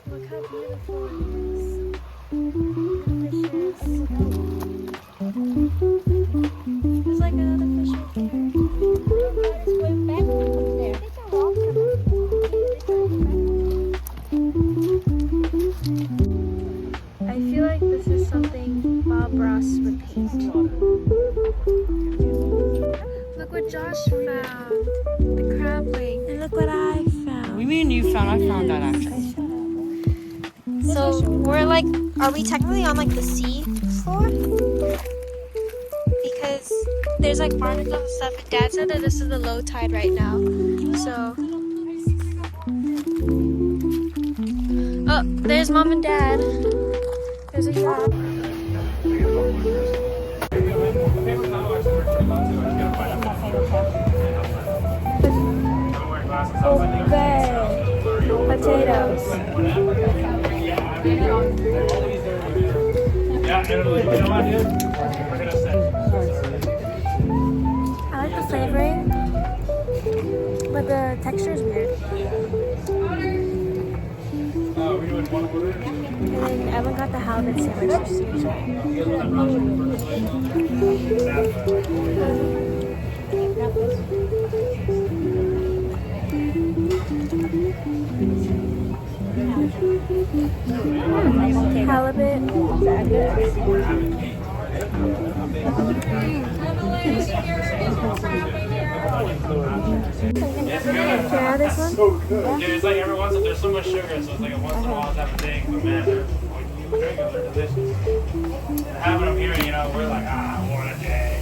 Look how beautiful it is. Delicious. There's like another fish right there. Swim back up there. I feel like this is something Bob Ross would paint. Look what Josh found. The crab leg. And look what I found. What do you mean you found? I found that actually. So we're like, are we technically on like the sea floor? Because there's like barnacles and stuff, and Dad said that this is the low tide right now. So, oh, there's Mom and Dad. There's a yacht. Potatoes. I like the flavoring, but the texture is weird. And then Evan got the halibut sandwich. Halibut. Can I have this one? Yeah, it's like every once in there's so much sugar, so it's like a once in a while type of thing. But man, they're delicious. And having them here, you know, we're like, one a day.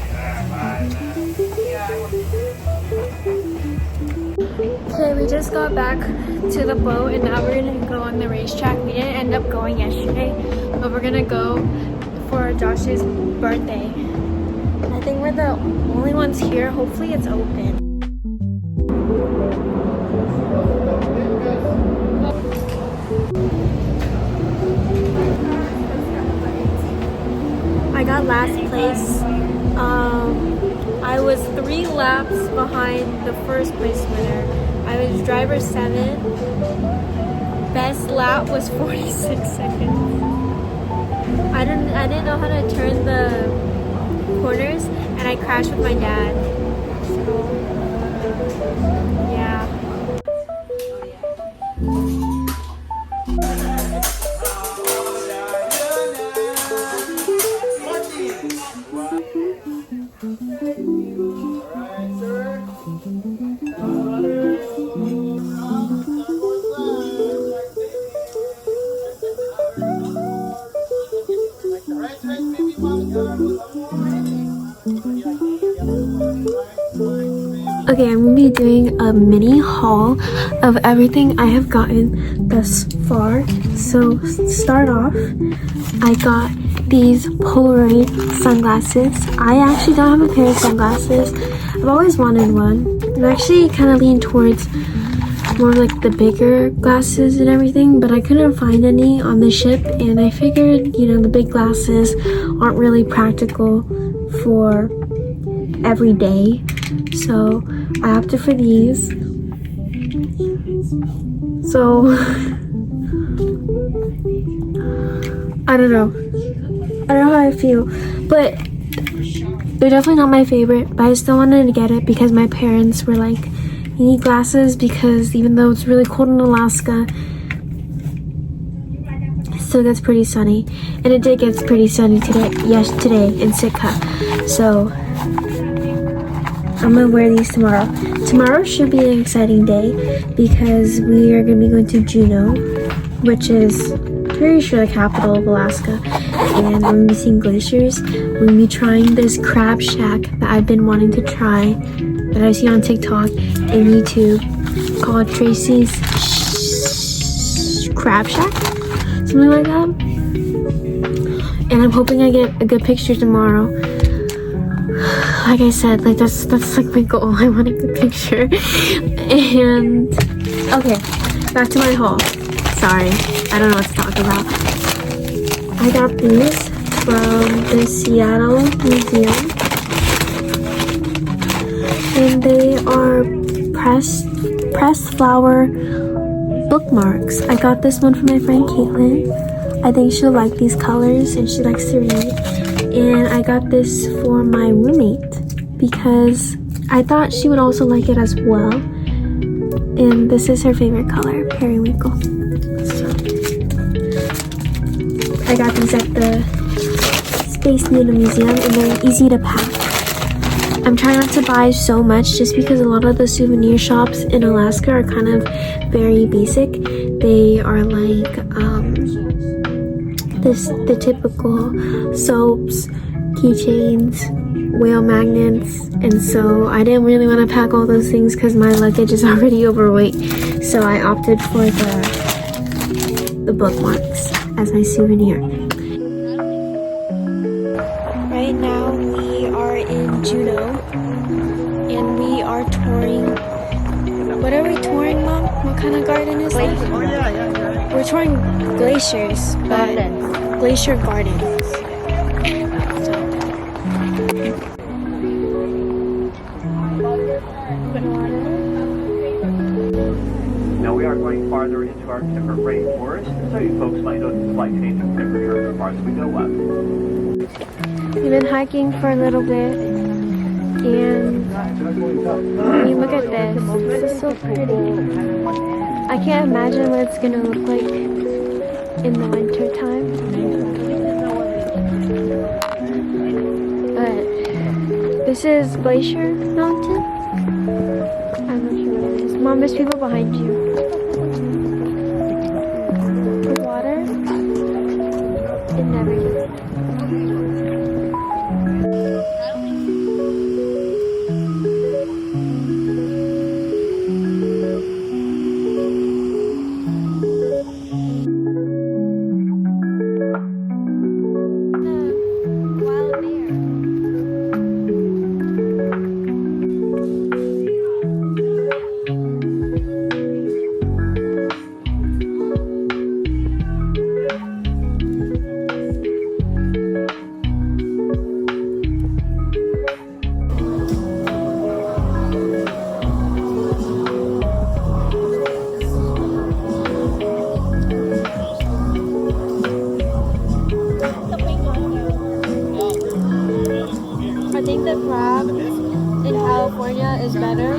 Okay, we just got back to the boat and now we're gonna go on the racetrack. We didn't end up going yesterday, but we're gonna go for Josh's birthday. I think we're the only ones here. Hopefully it's open. I got last place. I was 3 laps behind the first place winner. I was driver 7. Best lap was 46 seconds. I didn't know how to turn the corners and I crashed with my dad. So yeah. Okay, I'm gonna be doing a mini haul of everything I have gotten thus far. So, start off, I got these Polaroid sunglasses. I actually don't have a pair of sunglasses. I've always wanted one. I'm actually kind of leaning towards more like the bigger glasses and everything, but I couldn't find any on the ship, and I figured, you know, the big glasses aren't really practical for every day. So I opted for these. So I don't know how I feel, but they're definitely not my favorite, but I still wanted to get it because my parents were like, you need glasses because even though it's really cold in Alaska, it still gets pretty sunny, and it did get pretty sunny today. Yes, today in Sitka. So I'm gonna wear these tomorrow. Tomorrow should be an exciting day because we are gonna be going to Juneau, which is pretty sure the capital of Alaska, and we're gonna be seeing glaciers. We're gonna be trying this crab shack that I've been wanting to try, that I see on TikTok and YouTube, called Tracy's Crab Shack, something like that. And I'm hoping I get a good picture tomorrow. Like I said, like that's like my goal. I want a good picture. And okay, back to my haul. Sorry, I don't know what to talk about. I got these from the Seattle Museum. And they are pressed flower bookmarks. I got this one from my friend Caitlin. I think she'll like these colors and she likes to read. And I got this for my roommate because I thought she would also like it as well. And this is her favorite color, periwinkle. So I got these at the Space Needle Museum and they're easy to pack. I'm trying not to buy so much just because a lot of the souvenir shops in Alaska are kind of very basic. They are like the typical soaps, keychains, whale magnets, and so I didn't really want to pack all those things because my luggage is already overweight. So I opted for the bookmarks as my souvenir. Right now we are in Juneau and we are touring. What are we touring, Mom? What kind of garden is this? We're touring glaciers, but glacier gardens. Now we are going farther into our timber rainforest, so you folks might notice a slight change in temperature as far as we go west. We've been hiking for a little bit, and I mean, look at this. This is so pretty. I can't imagine what it's gonna look like in the winter time. But this is Glacier Mountain. I'm not sure what it is. Mom, there's people behind you. The water, it never gets. I think the crab in California is better.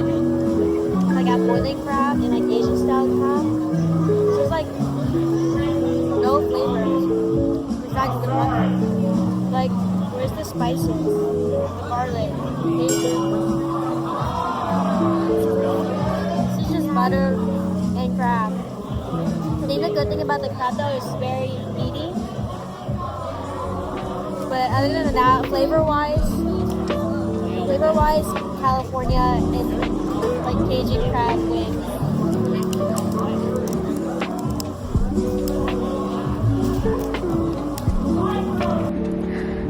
Like at boiling crab and like Asian style crab. There's like no flavors besides the butter. Like, where's the spices? The garlic, bacon. This is just butter and crab. I think the good thing about the crab though is very meaty. But other than that, flavor-wise, California is like Cajun crab wings.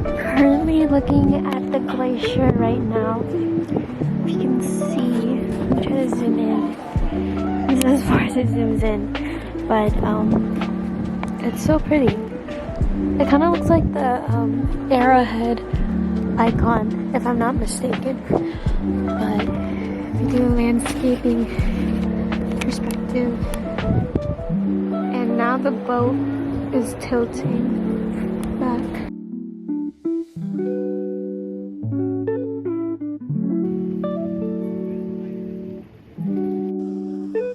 Currently looking at the glacier right now. If you can see, I'm trying to zoom in. This is as far as it zooms in, but it's so pretty. It kind of looks like the arrowhead icon, if I'm not mistaken. But if you do a landscaping perspective, and now the boat is tilting back.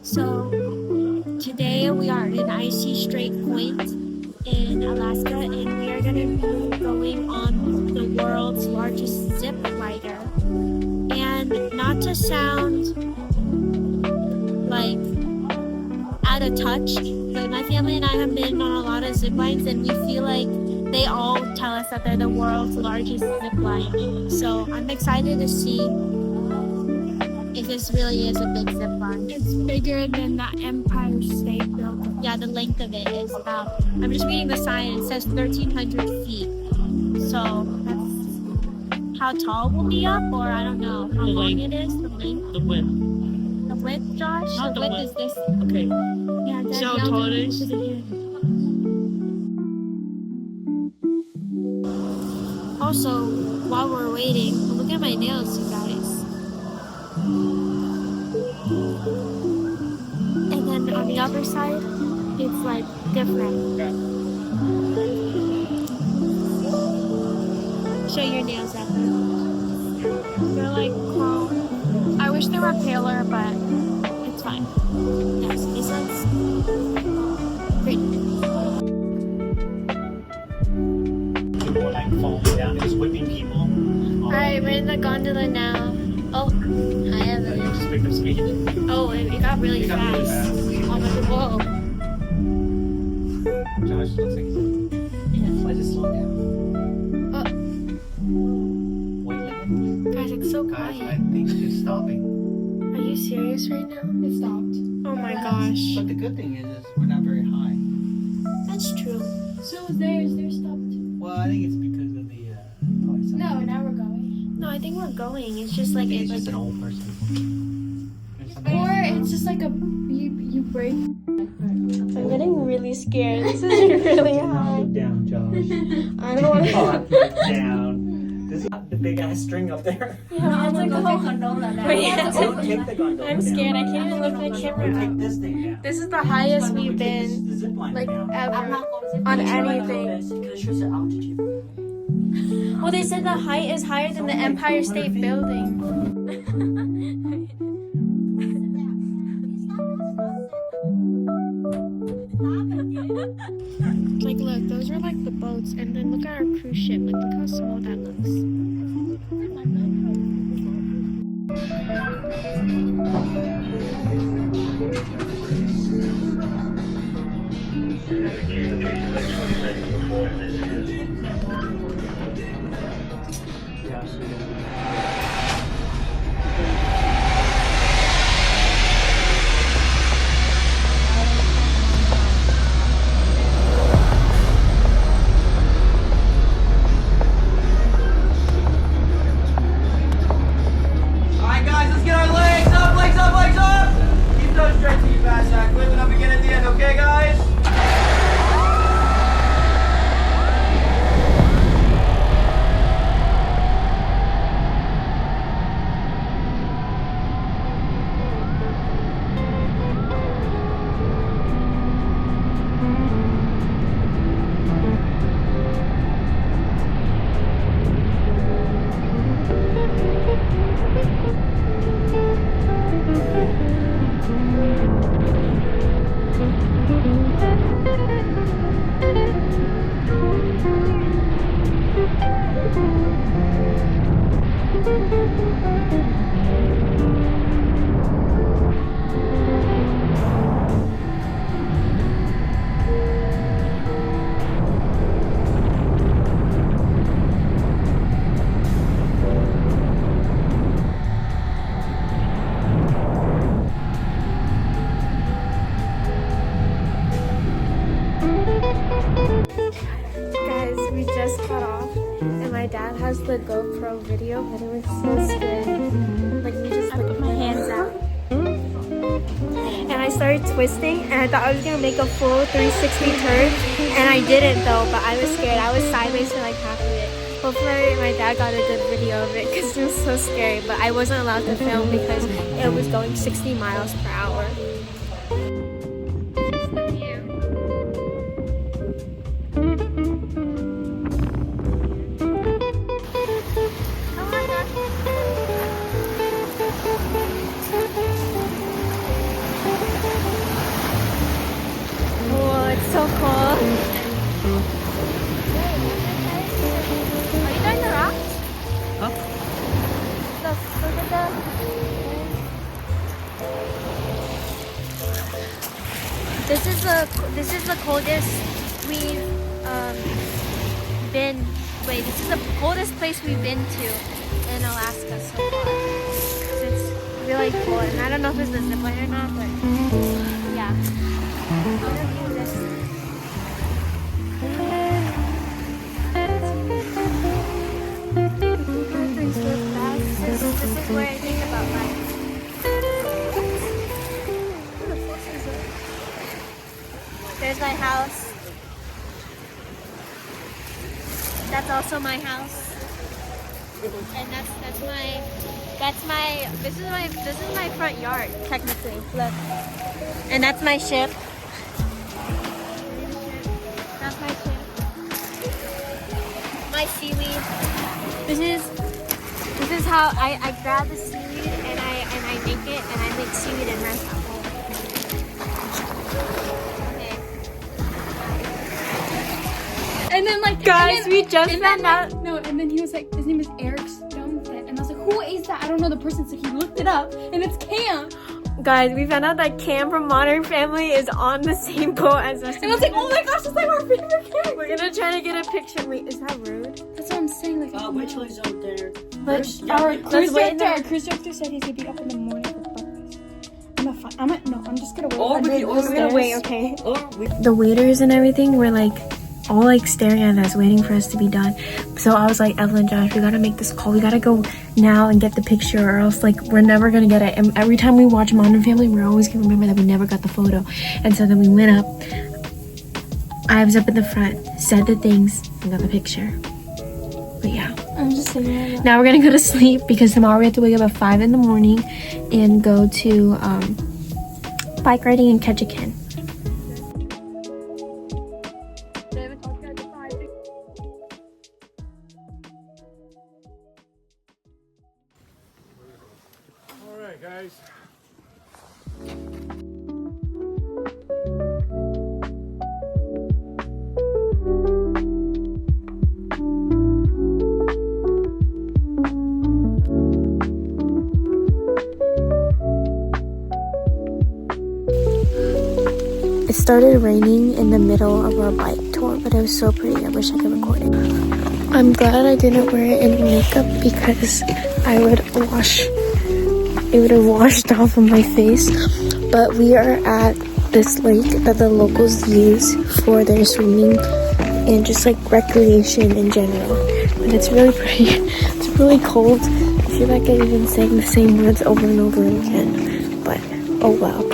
So today we are in Icy Strait Point in Alaska, and we are going to be going on the world's largest zip liner. And not to sound like out of touch, but my family and I have been on a lot of zip lines, and we feel like they all tell us that they're the world's largest zip line. So I'm excited to see if this really is a big zip line. It's bigger than the Empire State Building. Yeah, the length of it is about, I'm just reading the sign, it says 1,300 feet. So that's how tall we'll be up, or I don't know how long it is, the length. The width. The width, Josh? Not the width is this. Okay. Yeah, See how tall it is? Also, while we're waiting, look at my nails, you guys. And then on the other side, it's like different. Show your nails out there. They're like chrome. I wish they were paler, but it's fine. Yes, this one's great. People like falling down, just whipping people. Alright, we're in the gondola now. Oh, hi Evan. Just picked up speed. Oh, it got really It got really fast. fast. Oh my god, whoa. Josh looks like he's why just slow down? Wait, Guys, it's so guys, I quiet. think it's stopping. Are you serious right now? It stopped. Oh my gosh. But the good thing is we're not very high. That's true. So theirs stopped. Well, I think it's because of the probably something. No, now we're going. No, I think we're going. It's just like Maybe it's it's like just an old person. There's something- Or it's just like a you break. I'm getting really scared. This is really high. Look down, Josh. I don't want to. Look down. This is not the big ass string up there. Yeah, I'm like, oh. Wait, yeah, Don't take the gondola I'm scared. I down. can't even look at the You camera. take this thing down. This is the highest You we've take been the zip line like down. ever on anything. Well, they said the height is higher than the Empire State Building. Like, look, those are like the boats, and then look at our cruise ship. Like, look how small that looks. Alright guys, let's get our legs up, legs up, legs up! Keep those straight till you pass that cliff and up again at the end, okay guys? Guys, we just got off, and my dad has the GoPro video, but it was so scary. Like, we just put my hands out. And I started twisting, and I thought I was gonna make a full 360 turn, and I didn't though, but I was scared. I was sideways for like half of it. Hopefully my dad got a good video of it, because it was so scary, but I wasn't allowed to film because it was going 60 miles per hour. Oh, it's so cold. Are you doing the rocks? Huh? Look at the... This is the coldest we've been. Wait, this is the coldest place we've been to in Alaska so far. So it's really cold, and I don't know if it's the zip line or not, but yeah. I'm gonna do this. This is where I think about life. There's my house. That's also from my house. And this is my front yard, technically. Look. And that's my ship. That's my ship. My seaweed. This is how I grab the seaweed and I make it and I make seaweed and rice apple. Okay. And then like Guys, we just found out. No, and then he was like, his name is Eric Stonefit, and I was like, who is that? I don't know the person. So he looked it up, and it's Cam. Guys, we found out that Cam from Modern Family is on the same boat as us. And I was like, oh my gosh, it's like our favorite character. We're gonna try to get a picture. Wait, is that rude? That's what I'm saying. Like, Which one's out there? our let's wait cruise director said he's gonna be up in the morning for breakfast. I'm just gonna wait. We're gonna wait, okay? Or we The waiters and everything were like all like staring at us, waiting for us to be done. So I was like, Evelyn, Josh, we gotta make this call. We gotta go now and get the picture, or else like we're never gonna get it. And every time we watch Modern Family, we're always gonna remember that we never got the photo. And so then we went up. I was up in the front, said the things, and got the picture. But yeah, I'm just saying. now we're gonna go to sleep because tomorrow we have to wake up at 5 in the morning and go to bike riding in Ketchikan. Alright, guys. It started raining in the middle of our bike tour, but it was so pretty. I wish I could record it. I'm glad I didn't wear any makeup because it would have washed off of my face. But we are at this lake that the locals use for their swimming and just like recreation in general. And it's really pretty. It's really cold. I feel like I've been saying the same words over and over again. But oh well.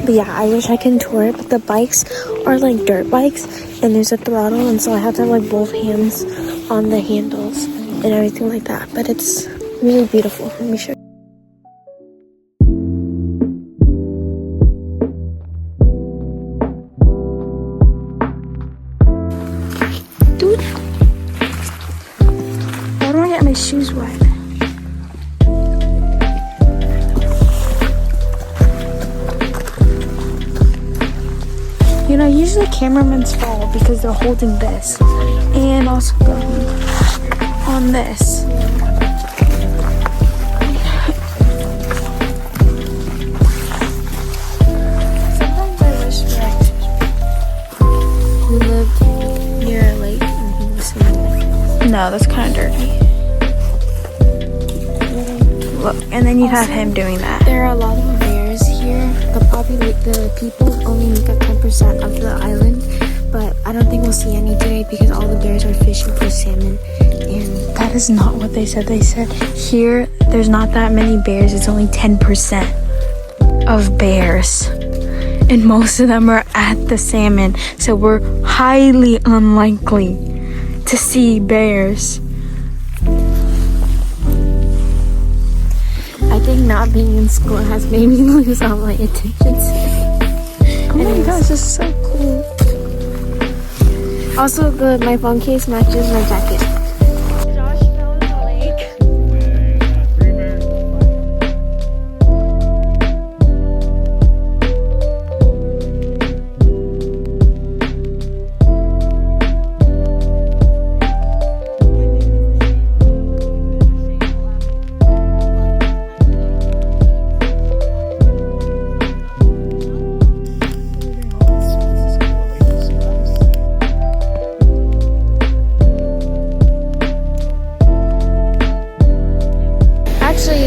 But yeah, I wish I can tour it, but the bikes are like dirt bikes and there's a throttle, and so I have to have like both hands on the handles and everything like that. But it's really beautiful. Let me show you. Dude, why don't I get my shoes wet? You know, usually cameramans fall because they're holding this and also going on this. Sometimes I wish we lived near a lake and we could swim in it. No, that's kind of dirty. Look, and then you have him doing that. There are a lot of bears here. The people only make up 10% of the island, but I don't think we'll see any today because all the bears are fishing for salmon. And that is not what they said. They said here there's not that many bears. It's only 10% of bears, and most of them are at the salmon. So we're highly unlikely to see bears. I think not being in school has made me lose all my attention span. Oh my gosh, this is so cool. Also, my phone case matches my jacket. Josh fell in the lake.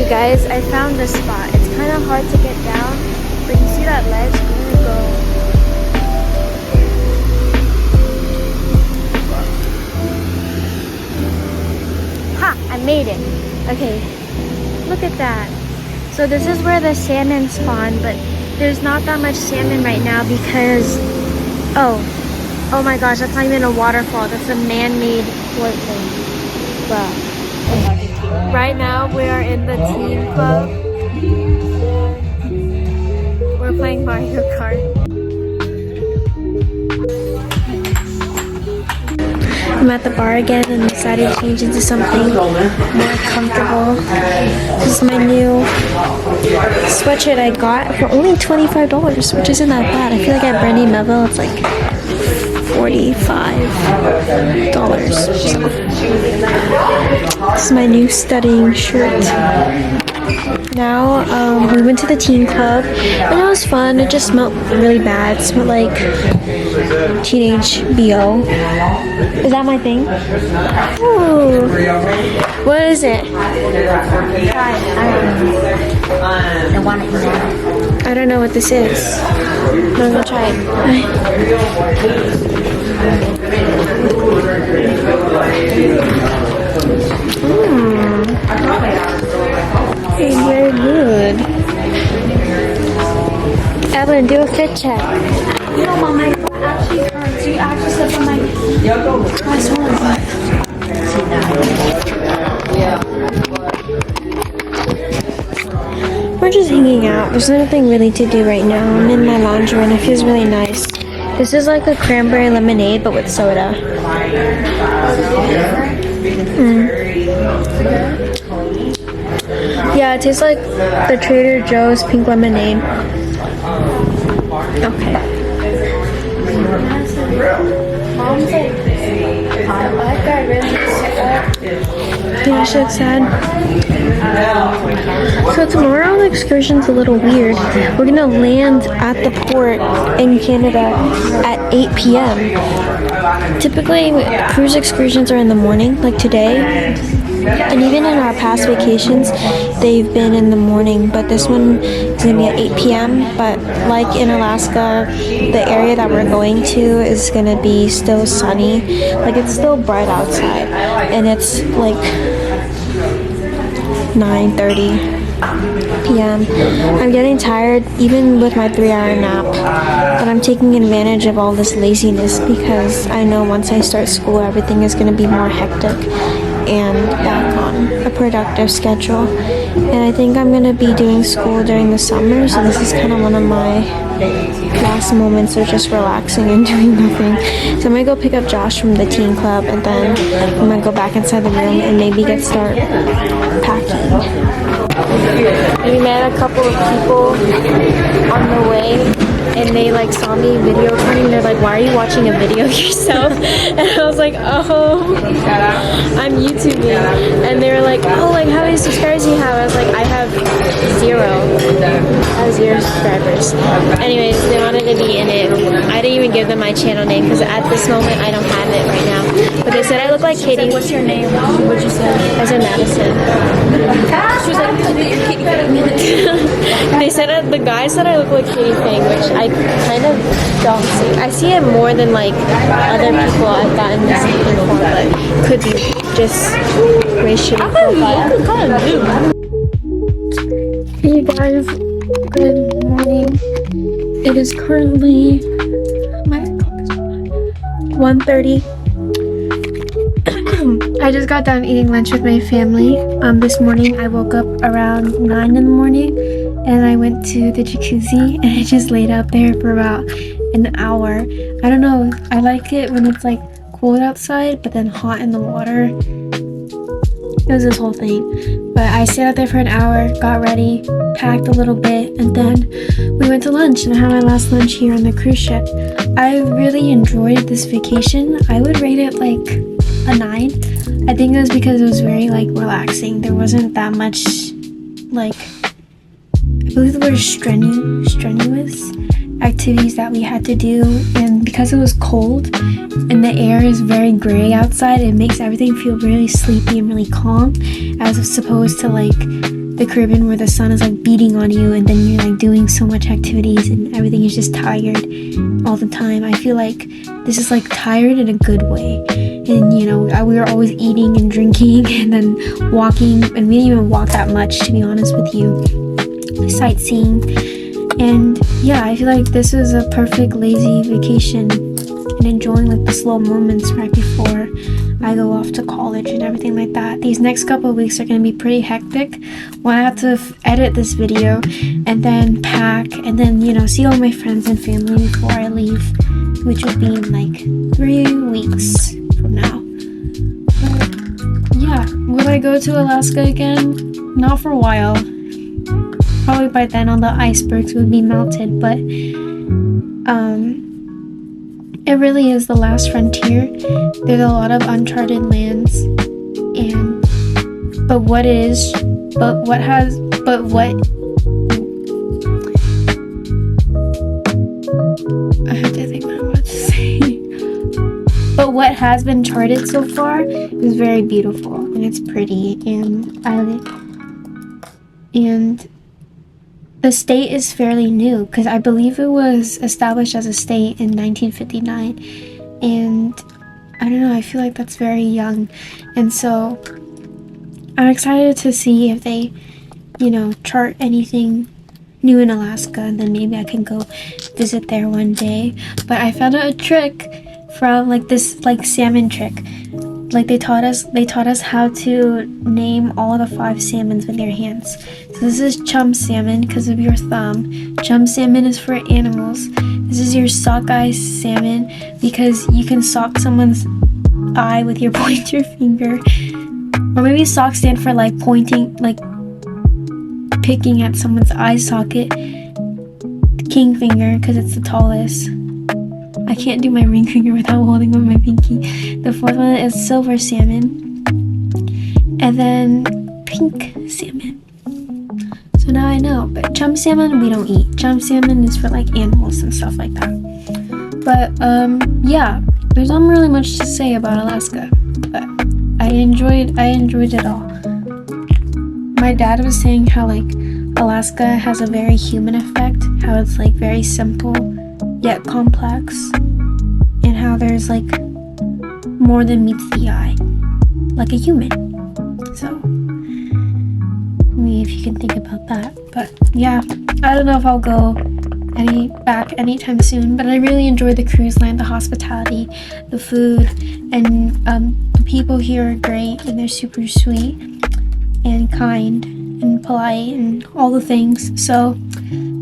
Guys, I found this spot. It's kind of hard to get down, but you see that ledge? I'm gonna go. Ha! I made it. Okay, look at that. So this is where the salmon spawn, but there's not that much salmon right now because, oh my gosh, that's not even a waterfall. That's a man-made sport thing. But right now we are in the teen club. We're playing Mario Kart. I'm at the bar again and decided to change into something more comfortable. This is my new sweatshirt I got for only $25, which isn't that bad. I feel like at Brandy Melville it's like $45. This is my new studying shirt. Now, we went to the teen club and it was fun. It just smelled really bad. It smelled like teenage BO. Is that my thing? Ooh. What is it? I don't know what this is. I'm gonna try it. It's very good. Evelyn, do a fit check. You know, Mom, my butt actually hurts. You actually slept on my swollen butt. We're just hanging out. There's nothing really to do right now. I'm in my lounge room and it feels really nice. This is like a cranberry lemonade but with soda. Yeah, it tastes like the Trader Joe's pink lemonade. Okay. Mom's like, I got really sick. Yeah, she looks sad. So tomorrow the excursion's a little weird. We're gonna land at the port in Canada at 8 p.m. Typically, cruise excursions are in the morning, like today. And even in our past vacations, they've been in the morning, but this one is gonna be at 8 p.m. But like in Alaska, the area that we're going to is gonna be still sunny. Like it's still bright outside, and it's like 9:30 p.m. I'm getting tired even with my 3-hour nap, but I'm taking advantage of all this laziness because I know once I start school, everything is gonna be more hectic and back on a productive schedule. And I think I'm gonna be doing school during the summer, so this is kind of one of my last moments of just relaxing and doing nothing. So I'm gonna go pick up Josh from the teen club, and then I'm gonna go back inside the room and maybe start packing. We met a couple of people on the way, and they like saw me video recording. They're like, "Why are you watching a video yourself?" And I was like, "Oh, I'm YouTubing." And they were like, "Oh, like how many subscribers do you have?" I was like, "I have 0. I have 0 subscribers." Anyways, they wanted to be in it. I didn't even give them my channel name because at this moment I don't have it right now. But they said I look like Katie. What's your name? What'd you say? I said Madison. She was like, They said the guy said I look like Katie Fang, which I kind of don't see. I see it more than like other people I've gotten this info, but could be just racial profile. Hey guys, good morning. It is currently 1:30. I just got done eating lunch with my family. This morning I woke up around 9 in the morning and I went to the jacuzzi and I just laid out there for about an hour. I don't know, I like it when it's like cold outside but then hot in the water. It was this whole thing. But I stayed out there for an hour, got ready, packed a little bit, and then we went to lunch and I had my last lunch here on the cruise ship. I really enjoyed this vacation. I would rate it like a 9. I think it was because it was very like relaxing. There wasn't that much like, I believe the word strenuous activities that we had to do, and because it was cold and the air is very gray outside, it makes everything feel really sleepy and really calm, as opposed to like the Caribbean where the sun is like beating on you and then you're like doing so much activities and everything is just tired all the time. I feel like this is like tired in a good way. And you know, we were always eating and drinking and then walking, and we didn't even walk that much, to be honest with you. Sightseeing. And yeah, I feel like this was a perfect lazy vacation. and enjoying like the slow moments right before I go off to college and everything like that. These next couple of weeks are going to be pretty hectic when I have to edit this video and then pack and then, you know, see all my friends and family before I leave, which will be in like 3 weeks from now. But yeah, will I go to Alaska again? Not for a while. Probably by then all the icebergs would be melted, but it really is the last frontier. There's a lot of uncharted lands, and what I have to think what I'm about to say. But what has been charted so far is very beautiful and it's pretty, and the state is fairly new because I believe it was established as a state in 1959, and I don't know, I feel like that's very young, and so I'm excited to see if they, you know, chart anything new in Alaska, and then maybe I can go visit there one day. But I found out a trick from like this like salmon trick. Like they taught us how to name all the 5 salmons with your hands. So this is chum salmon because of your thumb. Chum salmon is for animals. This is your sockeye salmon because you can sock someone's eye with your pointer finger. Or maybe sock stand for like pointing, like picking at someone's eye socket. King finger because it's the tallest. I can't do my ring finger without holding on my pinky. The 4th one is silver salmon. And then pink salmon. So now I know. But chum salmon we don't eat. Chum salmon is for like animals and stuff like that. But yeah, there's not really much to say about Alaska. But I enjoyed it all. My dad was saying how like Alaska has a very human effect. How it's like very simple yet complex, and how there's like more than meets the eye, like a human. So maybe if you can think about that. But yeah, I don't know if I'll go back anytime soon, but I really enjoyed the cruise line, the hospitality, the food, and the people here are great, and they're super sweet and kind and polite and all the things. So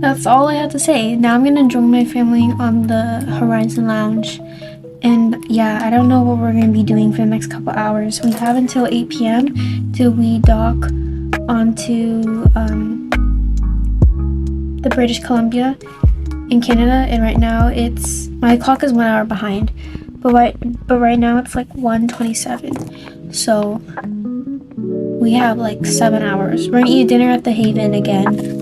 that's all I have to say. Now I'm gonna join my family on the Horizon Lounge, and yeah, I don't know what we're gonna be doing for the next couple hours. We have until 8 p.m. till we dock onto the British Columbia in Canada, and right now it's my clock is 1 hour behind, but right now it's like 1:27, so we have like 7 hours. We're gonna eat dinner at the Haven again.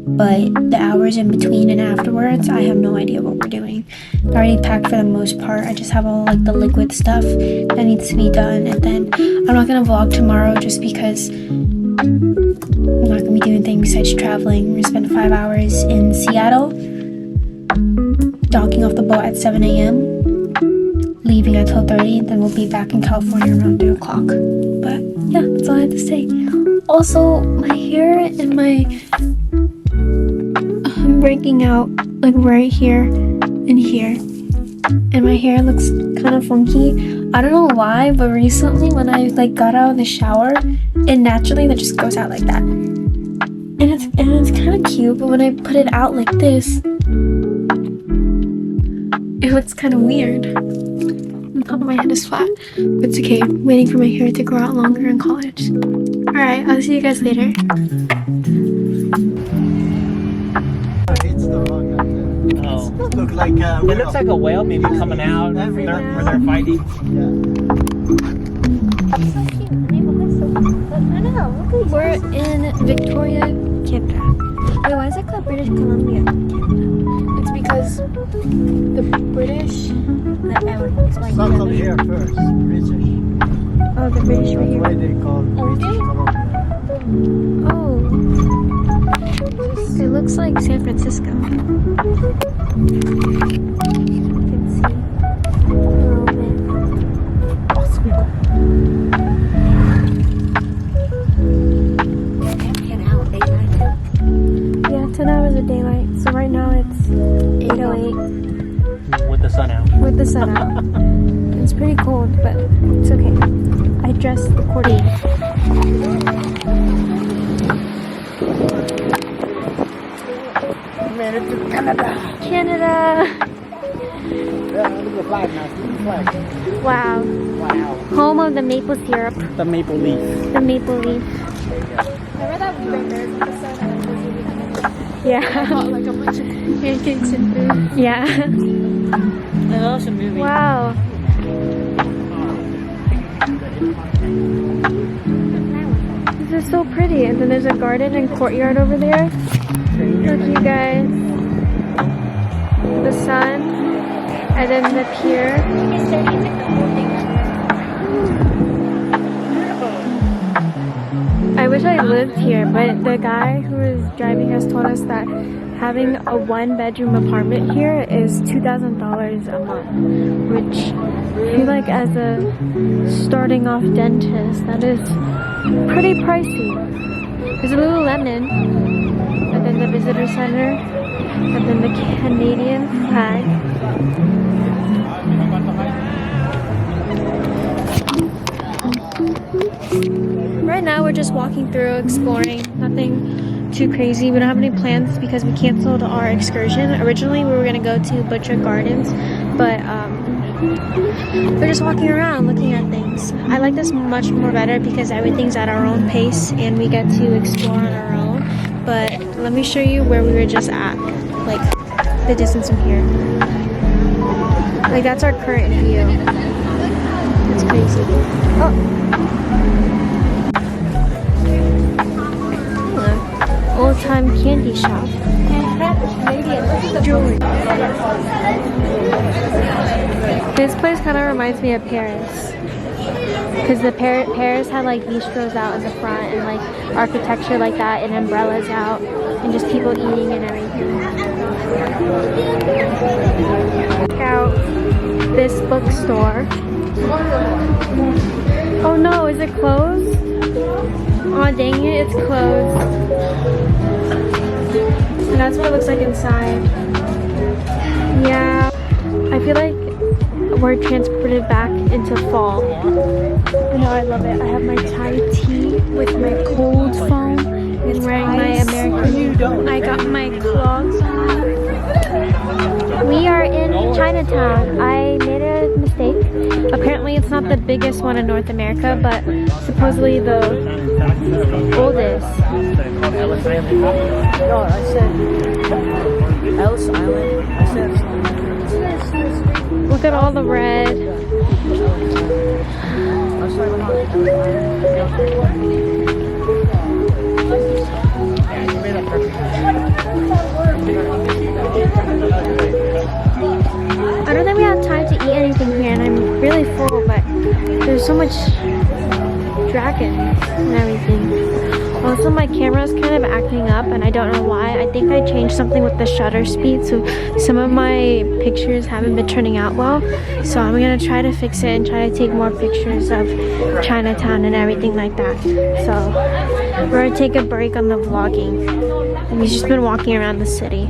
But the hours in between and afterwards, I have no idea what we're doing. I already packed for the most part. I just have all like the liquid stuff that needs to be done. And then I'm not going to vlog tomorrow just because I'm not going to be doing things besides traveling. We're going to spend 5 hours in Seattle, docking off the boat at 7 a.m., leaving at 12:30, then we'll be back in California around 3 o'clock. But yeah, that's all I have to say. Also, my hair and my... I'm breaking out like right here and here, and my hair looks kind of funky. I don't know why, but recently when I like got out of the shower, it naturally that just goes out like that, and it's kind of cute. But when I put it out like this, it looks kind of weird. The top of my head is flat. It's okay. I'm waiting for my hair to grow out longer in college. All right, I'll see you guys later. Oh. Look like It looks like a whale maybe coming out where they're fighting. We're in Victoria, Canada. Wait, why is it called British Columbia? It's because the British... Start from here first, British. Oh, the British were That's here. why they call British Columbia. Oh. It looks like San Francisco. You can see a little bit. Yeah, 10 hours of daylight. So right now it's 8:08 With the sun out. with the sun out. It's pretty cold, but it's okay. I dressed accordingly. Canada! Look at the flag now. See the flag. Wow. Wow. Home of the maple syrup. The maple leaf. The maple leaf. Remember that We Are Nerds episode and then Yeah. got like a bunch of pancakes and food? Yeah. There's also a movie. Wow. This is so pretty. And then there's a garden and courtyard over there. Look, you guys. The sun. And then the pier. I wish I lived here, but the guy who is driving us told us that having a 1-bedroom apartment here is $2,000 a month, which I feel like as a starting off dentist, that is pretty pricey. There's a Lululemon, and then the visitor center, and then the Canadian flag. Right now we're just walking through, exploring, nothing too crazy. We don't have any plans because we canceled our excursion. Originally we were going to go to Butcher Gardens, but we're just walking around looking at things. I like this much more better because everything's at our own pace and we get to explore on our own. But let me show you where we were just at, like the distance from here. Like that's our current view. It's crazy. Oh. Old time candy shop. Jewelry. This place kind of reminds me of Paris. Because the Paris had like bistros out in the front and like architecture like that and umbrellas out and just people eating and everything. Check out this bookstore. Oh no, is it closed? Aw, dang it, it's closed. And that's what it looks like inside. Yeah, I feel like we're transported back into fall. I know, I love it. I have my Thai tea with my cold foam and wearing my American. I got my clogs on. We are in Chinatown. I made a mistake. Apparently it's not the biggest one in North America, but supposedly the oldest. Ellis Island. No, I said Ellis Island. I said. Look at all the red. I don't think we have time to eat anything here, and I'm really full, but there's so much dragons and everything. Also, my camera's kind of acting up, and I don't know why. I think I changed something with the shutter speed, so some of my pictures haven't been turning out well. So I'm gonna try to fix it and try to take more pictures of Chinatown and everything like that. So we're gonna take a break on the vlogging. And we've just been walking around the city,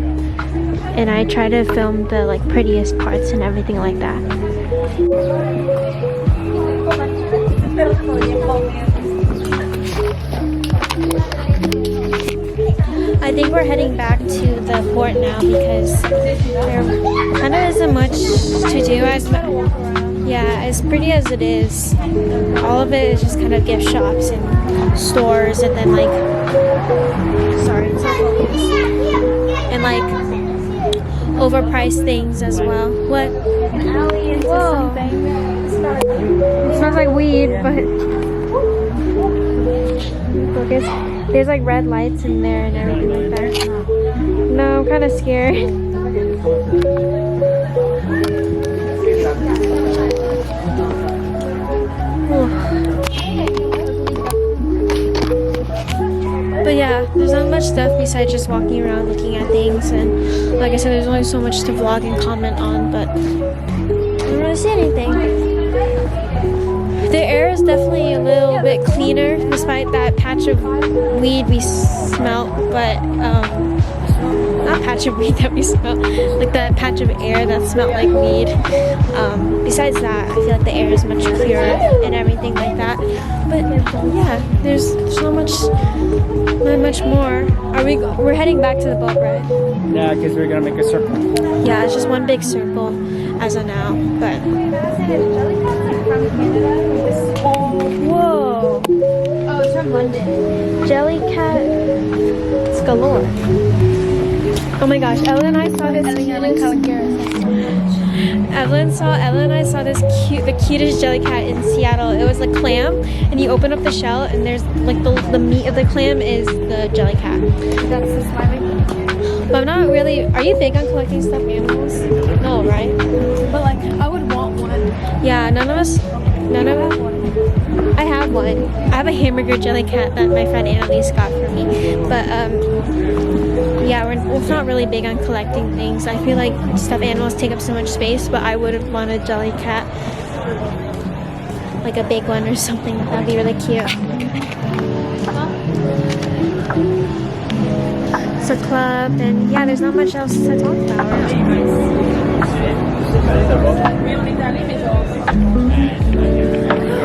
and I try to film the like prettiest parts and everything like that. I think we're heading back to the fort now because there kind of isn't much to do. As pretty as it is, all of it is just kind of gift shops and stores, and then like, sorry, it's not focus, and like overpriced things as well. What? Whoa! It smells like weed, but focus. There's like red lights in there and everything like that. No, I'm kind of scared. But yeah, there's not much stuff besides just walking around looking at things, and like I said, there's only so much to vlog and comment on, but I don't really see anything. The air is definitely a little bit cleaner despite that patch of weed we smelt, but not patch of weed that we smelled, like the patch of air that smelled like weed. Besides that, I feel like the air is much clearer and everything like that. But yeah, there's not much more. We're heading back to the boat, right? Yeah, because we're gonna make a circle. Yeah, it's just one big circle as of now. But whoa, Oh, it's from London. Jellycat galore. Oh my gosh, Ella and I saw this. Ella and I saw the cutest jellycat in Seattle. It was a clam, and you open up the shell, and there's like the meat of the clam is the jellycat. That's the smiling. But I'm not really. Are you big on collecting stuffed animals? No, right? But like, I would want one. Yeah, none of us. I have one. I have a hamburger jellycat that my friend Annalise got for me. But yeah, we're not really big on collecting things. I feel like stuffed animals take up so much space, but I would want a jellycat, like a big one or something. That'd be really cute. It's a club, and yeah, there's not much else to talk about.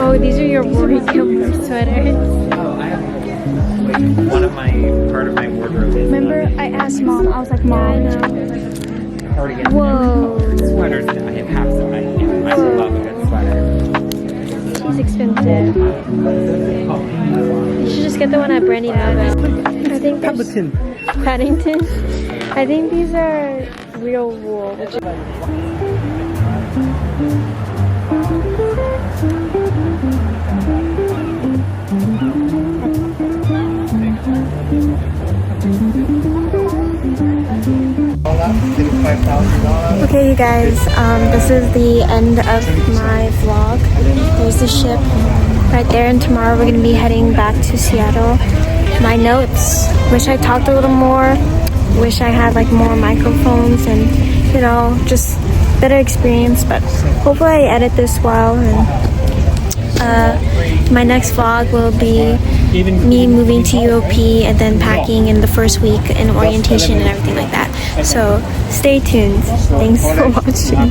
Oh, these are your Rory Gilmore sweaters. Part of my wardrobe is Remember, I asked Mom. I was like, Mom, already getting Whoa, sweaters. I have half some. I love a good sweater. he's expensive. You should just get the one at Brandy Downs. I think Paddington. I think these are real wool. Okay, you guys, this is the end of my vlog. There's the ship right there, and tomorrow we're going to be heading back to Seattle. My notes, wish I talked a little more, wish I had like more microphones and, you know, just better experience, but hopefully I edit this well. And my next vlog will be me moving to UOP and then packing in the first week and orientation and everything like that. So stay tuned. Thanks for watching.